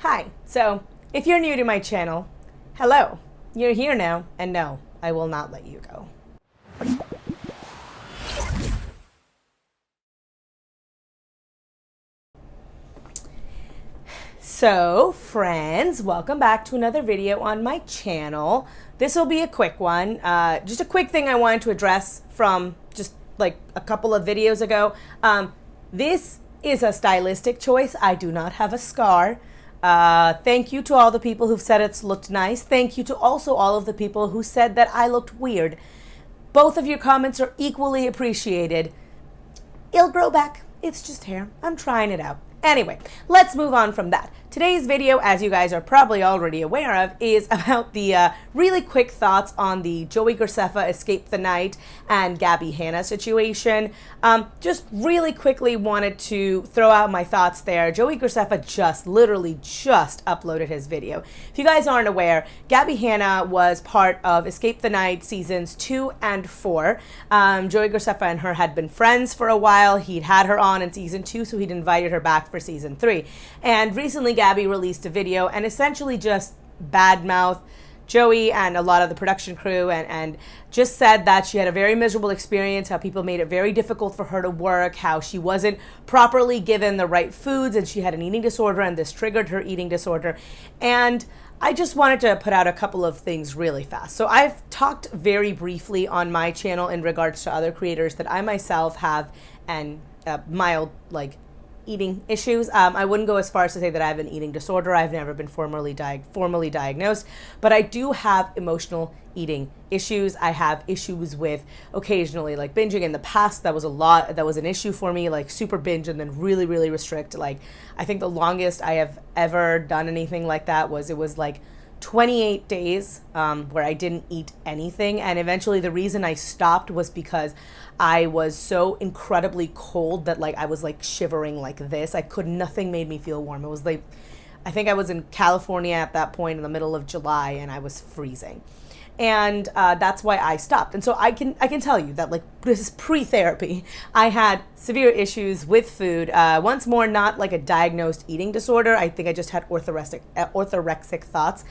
Hi, so if you're new to my channel, hello, you're here now, and no, I will not let you go. So, friends, welcome back to another video on my channel. This will be a quick one, just a quick thing I wanted to address from just like a couple of videos ago. This is a stylistic choice. I do not have a scar. Thank you to all the people who've said it's looked nice. Thank you to also all of the people who said that I looked weird. Both of your comments are equally appreciated. It'll grow back. It's just hair. I'm trying it out. Anyway, let's move on from that. Today's video, as you guys are probably already aware of, is about the really quick thoughts on the Joey Garceffa Escape the Night and Gabbie Hanna situation. Just really quickly wanted to throw out my thoughts there. Joey Garceffa literally just uploaded his video. If you guys aren't aware, Gabbie Hanna was part of Escape the Night seasons 2 and 4. Joey Garceffa and her had been friends for a while. He'd had her on in season 2, so he'd invited her back for season 3. And recently Gabbie released a video and essentially just badmouthed Joey and a lot of the production crew and just said that she had a very miserable experience, how people made it very difficult for her to work, how she wasn't properly given the right foods and she had an eating disorder and this triggered her eating disorder. And I just wanted to put out a couple of things really fast. So I've talked very briefly on my channel in regards to other creators that I myself have and mild eating issues. I wouldn't go as far as to say that I have an eating disorder. I've never been formally diagnosed, but I do have emotional eating issues. I have issues with occasionally binging. In the past, that was an issue for me, super binge and then really, really restrict. I think the longest I have ever done anything like that was 28 days where I didn't eat anything, and eventually the reason I stopped was because I was so incredibly cold that I was shivering like this. Nothing made me feel warm. It was I think I was in California at that point in the middle of July and I was freezing. And that's why I stopped. And so I can tell you that this is pre-therapy. I had severe issues with food. Once more, not a diagnosed eating disorder. I think I just had orthorexic thoughts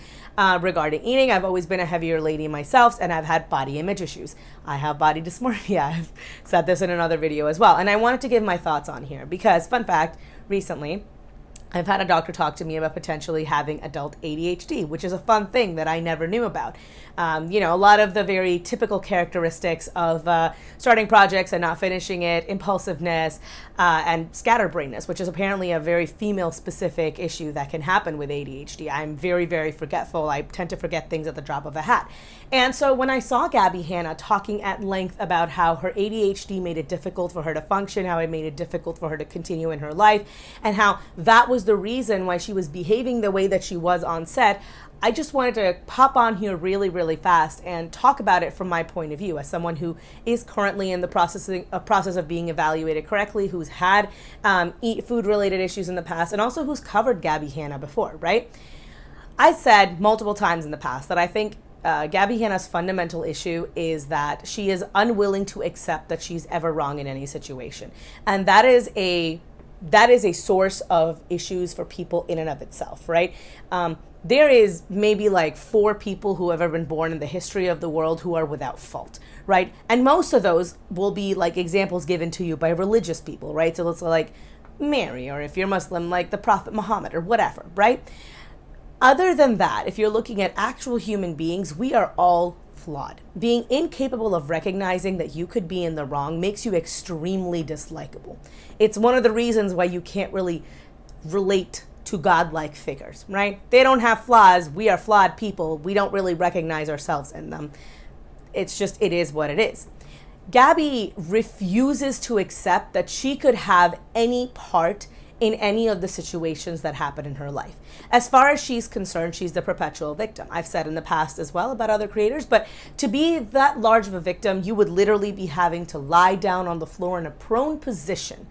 regarding eating. I've always been a heavier lady myself, and I've had body image issues. I have body dysmorphia. I've said this in another video as well. And I wanted to give my thoughts on here because, fun fact, recently, I've had a doctor talk to me about potentially having adult ADHD, which is a fun thing that I never knew about. A lot of the very typical characteristics of starting projects and not finishing it, impulsiveness, and scatterbrainness, which is apparently a very female-specific issue that can happen with ADHD. I'm very, very forgetful. I tend to forget things at the drop of a hat. And so when I saw Gabbie Hanna talking at length about how her ADHD made it difficult for her to function, how it made it difficult for her to continue in her life, and how that was the reason why she was behaving the way that she was on set, I just wanted to pop on here really, really fast and talk about it from my point of view as someone who is currently in the process of being evaluated correctly, who's had food-related issues in the past, and also who's covered Gabbie Hanna before, right? I said multiple times in the past that I think Gabbie Hanna's fundamental issue is that she is unwilling to accept that she's ever wrong in any situation. And that is a source of issues for people in and of itself, right? There is maybe 4 people who have ever been born in the history of the world who are without fault, right? And most of those will be examples given to you by religious people, right? So it's Mary, or if you're Muslim, the Prophet Muhammad or whatever, right? Other than that, if you're looking at actual human beings, we are all flawed. Being incapable of recognizing that you could be in the wrong makes you extremely dislikable. It's one of the reasons why you can't really relate to godlike figures, right? They don't have flaws. We are flawed people. We don't really recognize ourselves in them. It's just, it is what it is. Gabbie refuses to accept that she could have any part in any of the situations that happen in her life. As far as she's concerned, she's the perpetual victim. I've said in the past as well about other creators, but to be that large of a victim, you would literally be having to lie down on the floor in a prone position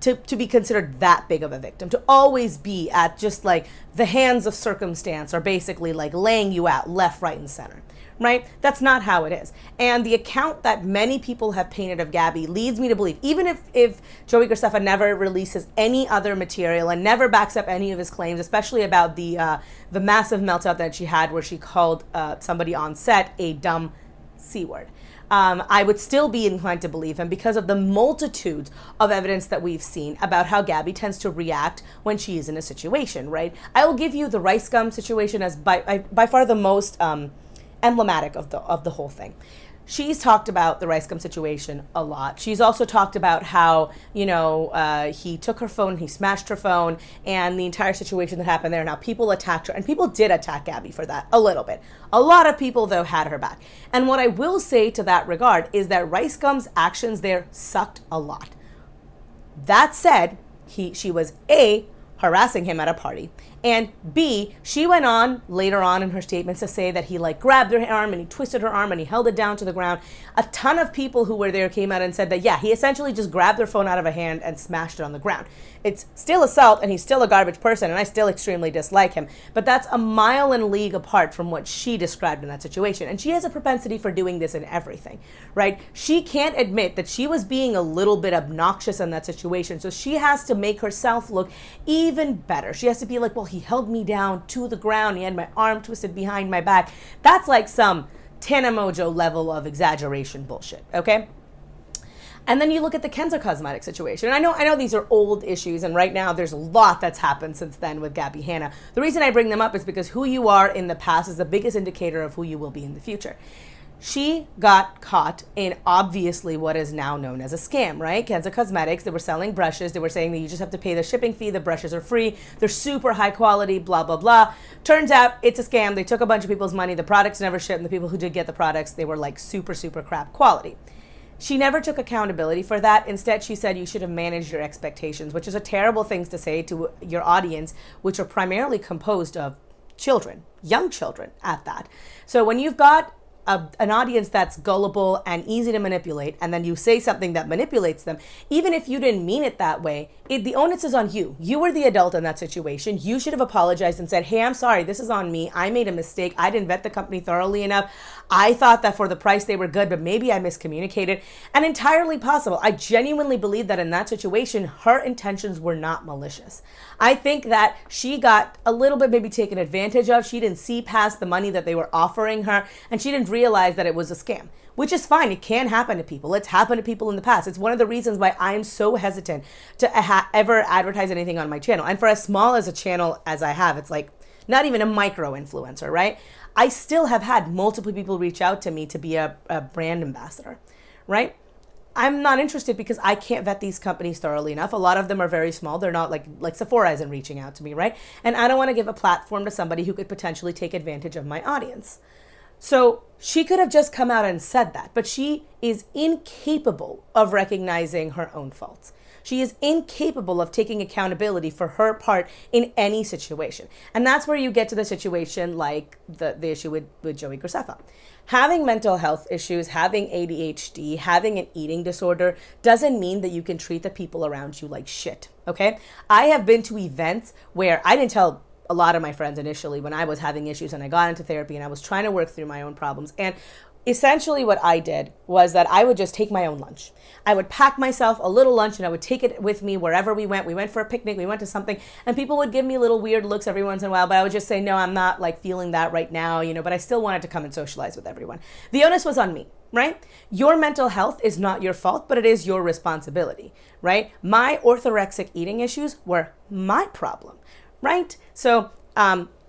to be considered that big of a victim, to always be at just like the hands of circumstance or basically like laying you out left, right, and center. Right? That's not how it is. And the account that many people have painted of Gabbie leads me to believe, even if Joey Garceffa never releases any other material and never backs up any of his claims, especially about the massive meltdown that she had where she called somebody on set a dumb C word, I would still be inclined to believe him because of the multitudes of evidence that we've seen about how Gabbie tends to react when she is in a situation, right? I will give you the rice gum situation as by far the most emblematic of the whole thing. She's talked about the rice gum situation a lot. She's also talked about how, he took her phone, he smashed her phone, and the entire situation that happened there. Now, people attacked her, and people did attack Gabbie for that a little bit. A lot of people, though, had her back. And what I will say to that regard is that Rice Gum's actions there sucked a lot. That said, she was A, harassing him at a party, and B, she went on later on in her statements to say that he like grabbed her arm and he twisted her arm and he held it down to the ground. A ton of people who were there came out and said that, yeah, he essentially just grabbed their phone out of her hand and smashed it on the ground. It's still assault and he's still a garbage person and I still extremely dislike him. But that's a mile and league apart from what she described in that situation. And she has a propensity for doing this in everything, right? She can't admit that she was being a little bit obnoxious in that situation. So she has to make herself look even better. She has to be like, well, he held me down to the ground. He had my arm twisted behind my back. That's like some Tana Mojo level of exaggeration bullshit, okay? And then you look at the Kenzo Cosmetics situation. And I know these are old issues, and right now there's a lot that's happened since then with Gabbie Hanna. The reason I bring them up is because who you are in the past is the biggest indicator of who you will be in the future. She got caught in obviously what is now known as a scam, right? Kenzo Cosmetics, they were selling brushes. They were saying that you just have to pay the shipping fee. The brushes are free. They're super high quality, blah, blah, blah. Turns out it's a scam. They took a bunch of people's money. The products never shipped. And the people who did get the products, they were like super, super crap quality. She never took accountability for that. Instead, she said you should have managed your expectations, which is a terrible thing to say to your audience, which are primarily composed of children, young children at that. So when you've got an audience that's gullible and easy to manipulate, and then you say something that manipulates them, even if you didn't mean it that way, the onus is on you. You were the adult in that situation. You should have apologized and said, hey, I'm sorry, this is on me. I made a mistake. I didn't vet the company thoroughly enough. I thought that for the price they were good, but maybe I miscommunicated. And entirely possible. I genuinely believe that in that situation, her intentions were not malicious. I think that she got a little bit maybe taken advantage of. She didn't see past the money that they were offering her, and she didn't realize that it was a scam, which is fine. It can happen to people. It's happened to people in the past. It's one of the reasons why I'm so hesitant to ever advertise anything on my channel. And for as small as a channel as I have, it's like not even a micro influencer, right? I still have had multiple people reach out to me to be a brand ambassador, right? I'm not interested because I can't vet these companies thoroughly enough. A lot of them are very small. They're not like Sephora isn't reaching out to me, right? And I don't want to give a platform to somebody who could potentially take advantage of my audience. So she could have just come out and said that, but she is incapable of recognizing her own faults. She is incapable of taking accountability for her part in any situation. And that's where you get to the situation like the issue with Joey Garceffa. Having mental health issues, having ADHD, having an eating disorder doesn't mean that you can treat the people around you like shit, okay? I have been to events where I didn't tell a lot of my friends initially when I was having issues and I got into therapy and I was trying to work through my own problems. And essentially what I did was that I would just take my own lunch. I would pack myself a little lunch and I would take it with me wherever we went. We went for a picnic, we went to something, and people would give me little weird looks every once in a while, but I would just say, no, I'm not like feeling that right now, but I still wanted to come and socialize with everyone. The onus was on me, right? Your mental health is not your fault, but it is your responsibility, right? My orthorexic eating issues were my problem, right? So,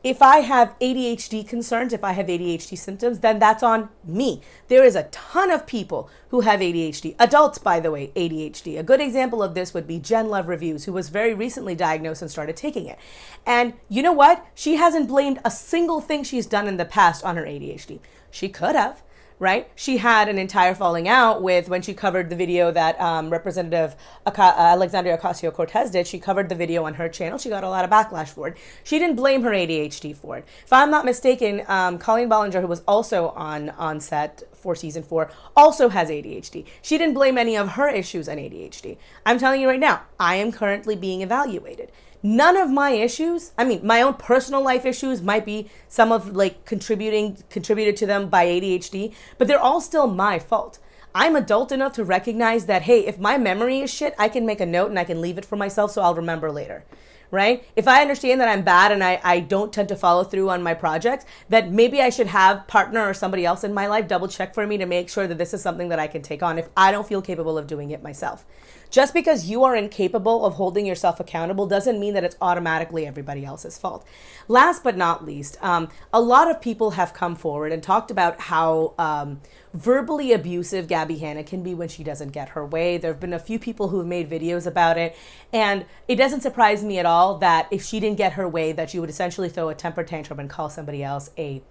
if I have ADHD concerns, if I have ADHD symptoms, then that's on me. There is a ton of people who have ADHD. Adults, by the way, ADHD. A good example of this would be Jen Love Reviews, who was very recently diagnosed and started taking it. And you know what? She hasn't blamed a single thing she's done in the past on her ADHD. She could have, right? She had an entire falling out with when she covered the video that Representative Alexandria Ocasio-Cortez did. She covered the video on her channel. She got a lot of backlash for it. She didn't blame her ADHD for it. If I'm not mistaken, Colleen Ballinger, who was also on set for season 4, also has ADHD. She didn't blame any of her issues on ADHD. I'm telling you right now, I am currently being evaluated. None of my issues, I mean, my own personal life issues might be some of like contributed to them by ADHD, but they're all still my fault. I'm adult enough to recognize that, hey, if my memory is shit, I can make a note and I can leave it for myself so I'll remember later, right? If I understand that I'm bad and I don't tend to follow through on my projects, that maybe I should have partner or somebody else in my life double check for me to make sure that this is something that I can take on if I don't feel capable of doing it myself. Just because you are incapable of holding yourself accountable doesn't mean that it's automatically everybody else's fault. Last but not least, a lot of people have come forward and talked about how verbally abusive Gabbie Hanna can be when she doesn't get her way. There have been a few people who have made videos about it, and it doesn't surprise me at all that if she didn't get her way, that she would essentially throw a temper tantrum and call somebody else a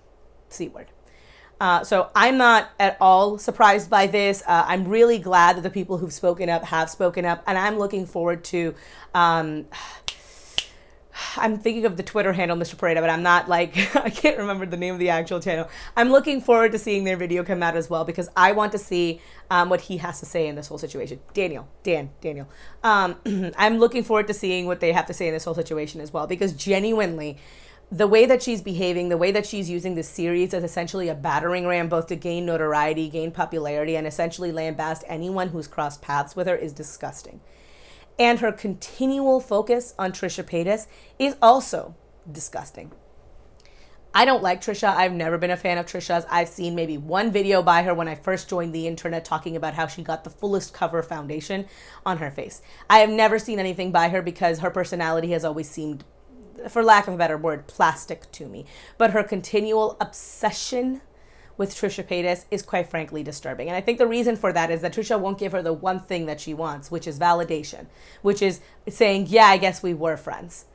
C word. So I'm not at all surprised by this. I'm really glad that the people who've spoken up have spoken up, and I'm looking forward to, I'm thinking of the Twitter handle, Mr. Pareda, but I'm not like, I can't remember the name of the actual channel. I'm looking forward to seeing their video come out as well, because I want to see what he has to say in this whole situation. Daniel. I'm looking forward to seeing what they have to say in this whole situation as well, because genuinely, the way that she's behaving, the way that she's using this series as essentially a battering ram, both to gain notoriety, gain popularity, and essentially lambast anyone who's crossed paths with her is disgusting. And her continual focus on Trisha Paytas is also disgusting. I don't like Trisha. I've never been a fan of Trisha's. I've seen maybe one video by her when I first joined the internet talking about how she got the fullest cover foundation on her face. I have never seen anything by her because her personality has always seemed, for lack of a better word, plastic to me. But her continual obsession with Trisha Paytas is quite frankly disturbing. And I think the reason for that is that Trisha won't give her the one thing that she wants, which is validation, which is saying, yeah, I guess we were friends.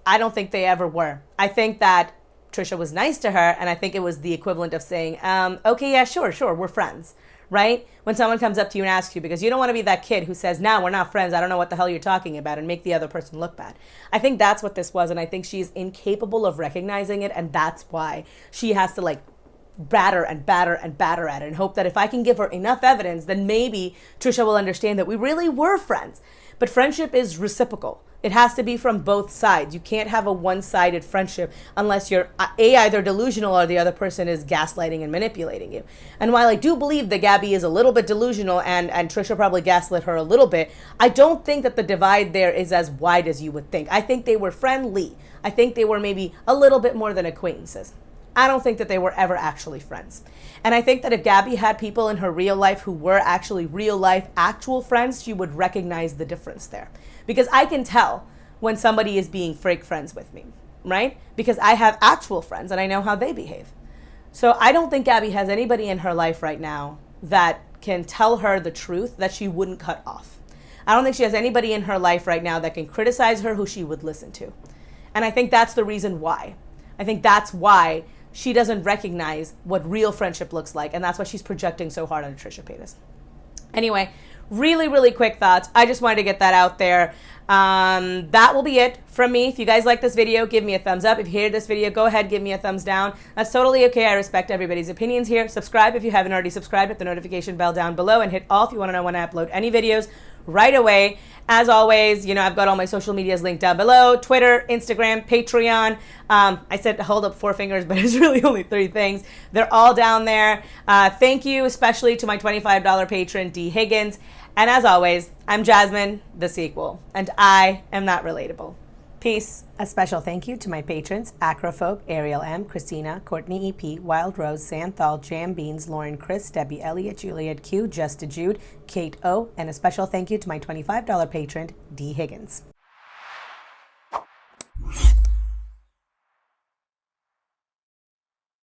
I don't think they ever were. I think that Trisha was nice to her, and I think it was the equivalent of saying, okay, yeah, sure, we're friends. Right? When someone comes up to you and asks you, because you don't want to be that kid who says, nah, we're not friends, I don't know what the hell you're talking about, and make the other person look bad. I think that's what this was, and I think she's incapable of recognizing it, and that's why she has to like batter at it and hope that if I can give her enough evidence, then maybe Trisha will understand that we really were friends. But friendship is reciprocal. It has to be from both sides. You can't have a one-sided friendship unless you're either delusional or the other person is gaslighting and manipulating you. And while I do believe that Gabbie is a little bit delusional and Trisha probably gaslit her a little bit, I don't think that the divide there is as wide as you would think. I think they were friendly. I think they were maybe a little bit more than acquaintances. I don't think that they were ever actually friends. And I think that if Gabbie had people in her real life who were actually real life actual friends, she would recognize the difference there. Because I can tell when somebody is being fake friends with me, right? Because I have actual friends and I know how they behave. So I don't think Gabbie has anybody in her life right now that can tell her the truth that she wouldn't cut off. I don't think she has anybody in her life right now that can criticize her who she would listen to. And I think that's the reason why. I think that's why she doesn't recognize what real friendship looks like, and that's why she's projecting so hard on Trisha Paytas. Anyway, really quick thoughts. I just wanted to get that out there. That will be it from me. If you guys like this video, give me a thumbs up. If you hated this video, go ahead, give me a thumbs down. That's totally okay. I respect everybody's opinions here. Subscribe if you haven't already subscribed. Hit the notification bell down below and hit all if you want to know when I upload any videos right away. As always, you know, I've got all my social medias linked down below: Twitter, Instagram, Patreon. I said to hold up 4 fingers, but it's really only 3 things. They're all down there. Thank you especially to my $25 patron, D. Higgins. And as always, I'm Jasmine, the sequel, and I am not relatable. Peace. A special thank you to my patrons: Acrophobe, Ariel M, Christina, Courtney EP, Wild Rose, Santhal, Jam Beans, Lauren Chris, Debbie Elliott, Juliet Q, Just a Jude, Kate O, and a special thank you to my $25 patron, D. Higgins.